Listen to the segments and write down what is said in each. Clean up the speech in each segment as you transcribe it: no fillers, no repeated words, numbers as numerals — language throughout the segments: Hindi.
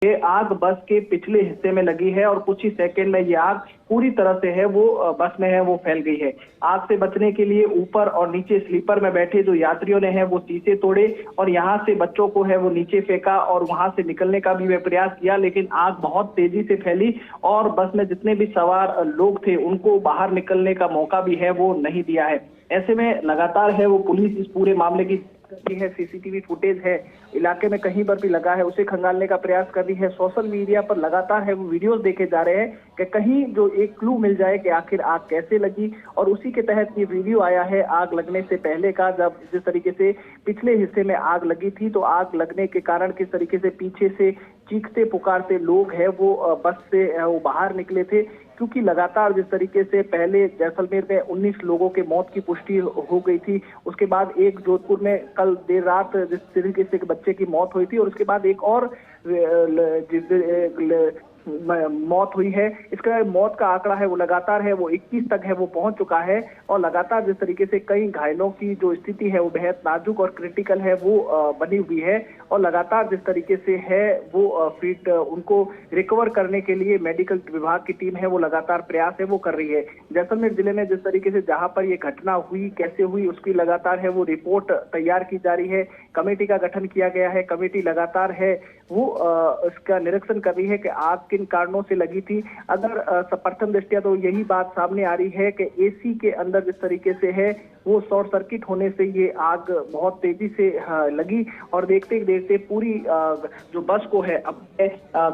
ये आग बस के पिछले हिस्से में लगी है और कुछ ही सेकंड में ये आग पूरी तरह से है वो बस में है वो फैल गई है। आग से बचने के लिए ऊपर और नीचे स्लीपर में बैठे जो यात्रियों ने है वो शीशे तोड़े और यहाँ से बच्चों को है वो नीचे फेंका और वहां से निकलने का भी वे प्रयास किया, लेकिन आग बहुत तेजी से फैली और बस में जितने भी सवार लोग थे उनको बाहर निकलने का मौका भी है वो नहीं दिया है। ऐसे में लगातार है वो पुलिस इस पूरे मामले की करती है, सीसीटीवी फुटेज है इलाके में कहीं पर भी लगा है उसे खंगालने का प्रयास कर रही है। सोशल मीडिया पर लगातार है वो वीडियोस देखे जा रहे हैं कि कहीं जो एक क्लू मिल जाए कि आखिर आग कैसे लगी, और उसी के तहत ये वीडियो आया है आग लगने से पहले का, जब जिस तरीके से पिछले हिस्से में आग लगी थी तो आग लगने के कारण किस तरीके से पीछे से चीखते पुकारते लोग है वो बस से वो बाहर निकले थे, क्योंकि लगातार जिस तरीके से पहले जैसलमेर में 19 लोगों के मौत की पुष्टि हो गई थी, उसके बाद एक जोधपुर में कल देर रात जिस तरीके से एक बच्चे की मौत हुई थी और उसके बाद एक और मौत हुई है। इसका मौत का आंकड़ा है वो लगातार है वो 21 तक है वो पहुंच चुका है और लगातार जिस तरीके से कई घायलों की जो स्थिति है वो बेहद नाजुक और क्रिटिकल है वो बनी हुई है और लगातार जिस तरीके से है वो फिट उनको रिकवर करने के लिए मेडिकल विभाग की टीम है वो लगातार प्रयास है वो कर रही है। जैसलमेर जिले में जिस तरीके से जहां पर ये घटना हुई कैसे हुई उसकी लगातार है वो रिपोर्ट तैयार की जा रही है। कमेटी का गठन किया गया है, कमेटी लगातार है वो इसका निरीक्षण कर रही है कि आग किन कारणों से लगी थी। अगर प्रथम दृष्टया तो यही बात सामने आ रही है कि एसी के अंदर जिस तरीके से है वो शॉर्ट सर्किट होने से ये आग बहुत तेजी से लगी और देखते देखते पूरी जो बस को है अपने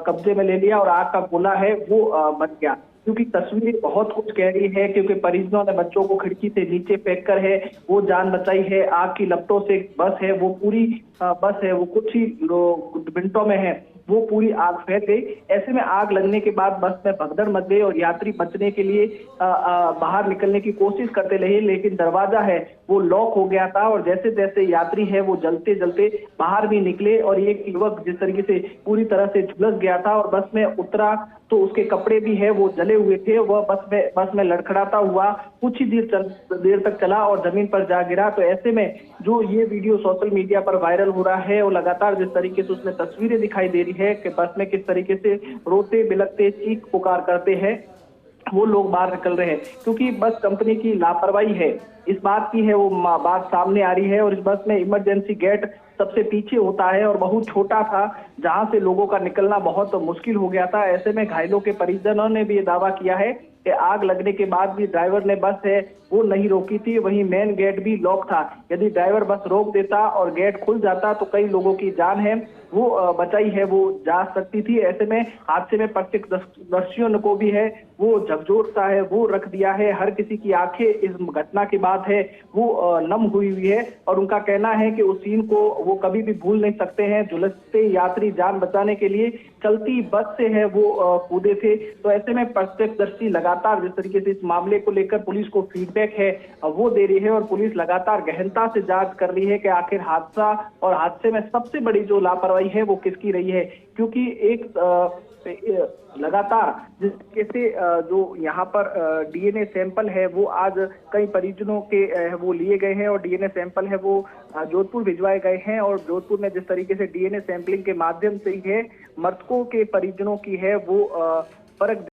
कब्जे में ले लिया और आग का गोला है वो बच गया। क्योंकि तस्वीरें बहुत कुछ कह रही है, क्योंकि परिजनों ने बच्चों को खिड़की से नीचे फेंककर है वो जान बचाई है। आग की लपटों से बस है वो पूरी बस है वो कुछ ही मिनटों में है वो पूरी आग फैल गई। ऐसे में आग लगने के बाद बस में भगदड़ मच गई और यात्री बचने के लिए बाहर निकलने की कोशिश करते रहे, लेकिन दरवाजा है वो लॉक हो गया था और जैसे जैसे यात्री है वो जलते जलते बाहर भी निकले और एक युवक जिस तरीके से पूरी तरह से झुलस गया था और बस में उतरा तो उसके कपड़े भी है वो जले हुए थे। वह बस में लड़खड़ाता हुआ कुछ ही देर तक चला और जमीन पर जा गिरा। तो ऐसे में जो ये वीडियो सोशल मीडिया पर वायरल हो रहा है और लगातार जिस तरीके से उसमें तस्वीरें दिखाई दे रही है कि बस में किस तरीके से रोते बिलखते चीख पुकार करते हैं वो लोग बाहर निकल रहे हैं, क्योंकि बस कंपनी की लापरवाही है इस बात की है वो बात सामने आ रही है। और इस बस में इमरजेंसी गेट सबसे पीछे होता है और बहुत छोटा था जहां से लोगों का निकलना बहुत मुश्किल हो गया था। ऐसे में घायलों के परिजनों ने भी ये दावा किया है कि आग लगने के बाद भी ड्राइवर ने बस है वो नहीं रोकी थी, वहीं मेन गेट भी लॉक था। यदि ड्राइवर बस रोक देता और गेट खुल जाता तो कई लोगों की जान है वो बचाई है वो जा सकती थी। ऐसे में हादसे में प्रत्यक्षदर्शियों को भी है वो झकझोर सा है वो रख दिया है। हर किसी की आंखें इस घटना के बाद है वो नम हुई हुई है और उनका कहना है कि उस सीन को वो कभी भी भूल नहीं सकते हैं। झुलसते यात्री जान बचाने के लिए चलती बस से है वो कूदे थे। तो ऐसे में प्रत्यक्षदर्शी लगातार जिस तरीके से इस मामले को लेकर पुलिस को फीडबैक है वो दे रही है और पुलिस लगातार गहनता से जांच कर रही है कि आखिर हादसा और हादसे में सबसे बड़ी जो लापरवाही है वो किसकी रही है। क्योंकि एक लगातार जिस तरीके से जो यहाँ पर डीएनए सैंपल है वो आज कई परिजनों के वो लिए गए हैं और डीएनए सैंपल है वो जोधपुर भिजवाए गए हैं और जोधपुर में जिस तरीके से डीएनए सैंपलिंग के माध्यम से ही है मृतकों के परिजनों की है वो फर्क